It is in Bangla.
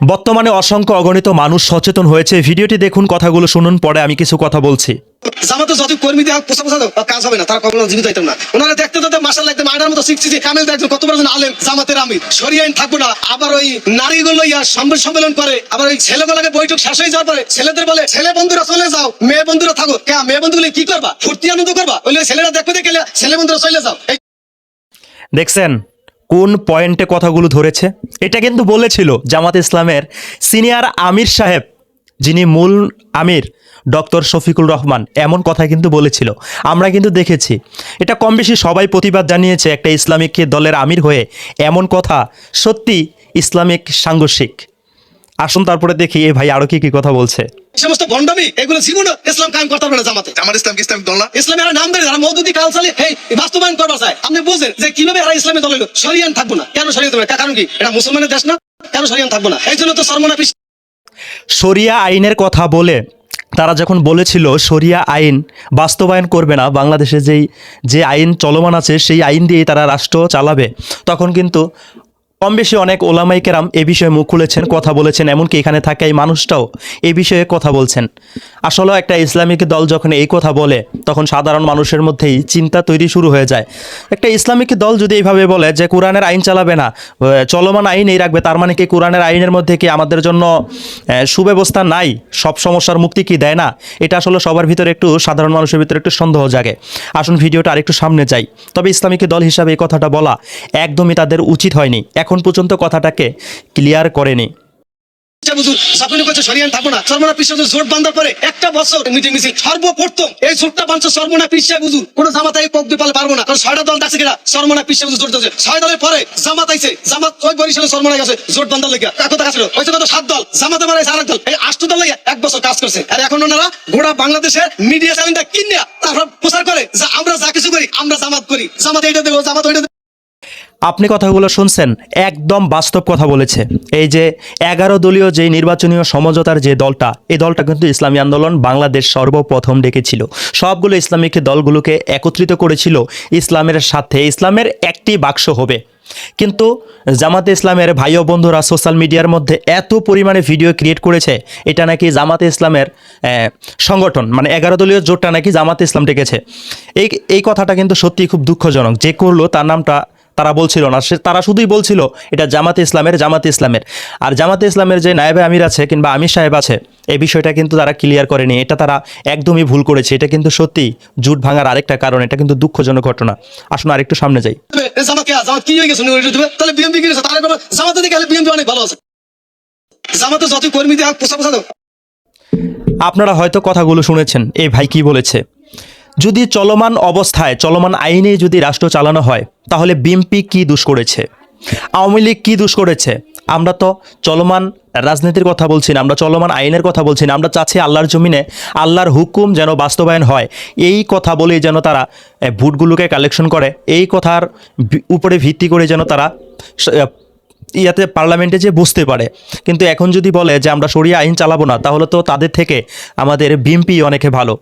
বর্তমানে অসংখ্য অগণিত মানুষ সচেতন হয়েছে। ভিডিওটি দেখুন, কথাগুলো শুনুন, পরে আমি কিছু কথা বলছি। জামাতে যত কর্মী দেওয়া পোষা কাজ হবে না, তারা কখনো জীবিত হইতাম না। ওনারা দেখতে দেখতে মাসাল একদম আয়নার মতো শিখছি যে কামেল দেখছেন কত বড় আলেম জামাতের আমির সরিয়ে আইন থাকবো না। আবার ওই নারীগুলো ইয়া সম্মেলন করে, আবার ওই ছেলেগুলোকে বৈঠক শেষ হয়ে যাওয়ার পরে ছেলেদের বলে ছেলে বন্ধুরা চলে যাও, মেয়ে বন্ধুরা থাকো। কে মেয়ে বন্ধুগুলো কি করবা? ফুর্তি আনন্দ করবা? ওই ছেলেরা দেখবে দেখে ছেলে বন্ধুরা চলে যাও। দেখছেন কোন পয়েন্টে কথাগুলো ধরেছে? এটা কিন্তু বলেছিল জামাত ইসলামের সিনিয়র আমির সাহেব, যিনি মূল আমির ডক্টর শফিকুর রহমান, এমন কথা কিন্তু বলেছিল। আমরা কিন্তু দেখেছি, এটা কম বেশি সবাই প্রতিবাদ জানিয়েছে। একটা ইসলামিক দলের আমির হয়ে এমন কথা সত্যি ইসলামিক সাংঘর্ষিক। আসুন তারপরে দেখি এ ভাই আরো কি কি কথা বলছে। সমস্ত ভণ্ডামি এগুলো জীবনে ইসলাম কায়েম করতে পারবে না। জামাতে জামাত ইসলাম কি ইসলামিক দল না? ইসলামের নাম দেয় যারা মওদুদি কালচারে এই বাস্তবায়ন করবা চায়। আপনি বুঝেন যে কিভাবে এরা ইসলামী দল হলো। শরিয়ান থাকবো না কেন? শরিয়ান থাকবে কারণ কি? এটা মুসলমানের দেশ না? কেন শরিয়ান থাকবো না? এই জন্য তো সরমনা শরিয়া আইনের কথা বলে তারা যখন বলেছিল শরিয়া আইন বাস্তবায়ন করবে না, বাংলাদেশে যে আইন চলমান আছে সেই আইন দিয়েই তারা রাষ্ট্র চালাবে, তখন কিন্তু কম বেশি অনেক ওলামাই কেরাম এ বিষয়ে মুখ খুলেছেন, কথা বলেছেন। এমনকি এখানে থাকা এই মানুষটাও এই বিষয়ে কথা বলছেন। আসলে একটা ইসলামিক দল যখন এই কথা বলে, তখন সাধারণ মানুষের মধ্যেই চিন্তা তৈরি শুরু হয়ে যায়। একটা ইসলামিক দল যদি এইভাবে বলে যে কোরআনের আইন চালাবে না, চলমান আইন এই রাখবে, তার মানে কি কোরআনের আইনের মধ্যে কি আমাদের জন্য সুব্যবস্থা নাই? সব সমস্যার মুক্তি কি দেয় না? এটা আসলে সবার ভিতরে একটু, সাধারণ মানুষের ভিতরে একটু সন্দেহ জাগে। আসুন ভিডিওটা আরেকটু সামনে যাই। তবে ইসলামিক দল হিসাবে এই কথাটা বলা একদমই তাদের উচিত হয়নি। এখন পর্যন্ত কথাটাকে ক্লিয়ার করেনি। সরিয়ান থাকবো না। সরমনা পিসা জোট বান্ধার পরে একটা বছর মিটিং মিছিল সর্বপ্রথম এই জোটটা বাঁধছে সরমনা পিসা বুঝুন। কোন জামাত এই পক দিতে পারবো না, কারণ 6টা দল আছে কিনা সরমনা পিসা বুঝু জোট দিয়েছে। 6 দলের পরে জামাত আইছে, জামাত ওই বরিশালে সরমনা গেছে জোট বান্ধার লেগে। কথা ছিল হয়তো তো 7 দল, জামাতে মারাইছে আরেক দল, এই 8 দল এক বছর কাজ করছে। আর এখন ওনারা গোটা বাংলাদেশের মিডিয়া চ্যানেলটা কিনে তারপর প্রচার করে যে আমরা যা কিছু করি আমরা জামাত করি, জামাত এইটা দেবো, জামাত ওইটা। আপনি কথাগুলো শুনছেন, একদম বাস্তব কথা বলেছে। এই যে 11 দলীয় যে নির্বাচনীয় সমঝোতার যে দলটা, এই দলটা কিন্তু ইসলামী আন্দোলন বাংলাদেশ সর্বপ্রথম ডেকেছিল। সবগুলো ইসলামিক দলগুলোকে একত্রিত করেছিল ইসলামের সাথে, ইসলামের একটি বাক্স হবে। কিন্তু জামাতে ইসলামের ভাই ও বন্ধুরা সোশ্যাল মিডিয়ার মধ্যে এত পরিমাণে ভিডিও ক্রিয়েট করেছে, এটা নাকি জামাতে ইসলামের সংগঠন, মানে 11 দলীয় জোটটা নাকি জামাতে ইসলাম ডেকেছে। এই কথাটা কিন্তু সত্যিই খুব দুঃখজনক। যে করলো তার নামটা তারা বলছিল না, তারা শুধুই বলছিল এটা জামাতে ইসলামের। আর জামাতে ইসলামের যে নায়েবে আমির আছে কিংবা আমির সাহেব আছে, এই বিষয়টা কিন্তু তারা ক্লিয়ার করেনি। এটা তারা একদমই ভুল করেছে। এটা কিন্তু সত্যি জুট ভাঙার আরেকটা কারণ। এটা কিন্তু দুঃখজনক ঘটনা। আসুন আরেকটু সামনে যাই। কি হয়ে গেছে? তাহলে বিএনপি কি তাহলে জামাতে দিকে বিএনপি অনেক ভালো আছে। জামাতে যত কর্মী দেওয়া পোষা আপনারা হয়তো কথাগুলো শুনেছেন এই ভাই কি বলেছে। যদি চলমান অবস্থায়, চলমান আইনে যদি রাষ্ট্র চালানো হয়, তাহলে বিএনপি কি দোষ করেছে, আওয়ামী লীগ কি দোষ করেছে? আমরা তো চলমান রাজনীতির কথা বলছি না, আমরা চলমান আইনের কথা বলছি না। আমরা চাচ্ছি আল্লাহর জমিনে আল্লাহর হুকুম যেন বাস্তবায়ন হয়। এই কথা বলেই যেন তারা ভোটগুলোকে কালেকশন করে, এই কথার উপরে ভিত্তি করে যেন তারা ইয়াতে পার্লামেন্টে যে বুঝতে পারে। কিন্তু এখন যদি বলে যে আমরা শরিয়া আইন চালাবো না, তাহলে তো তাদের থেকে আমাদের বিএনপি অনেকে ভালো।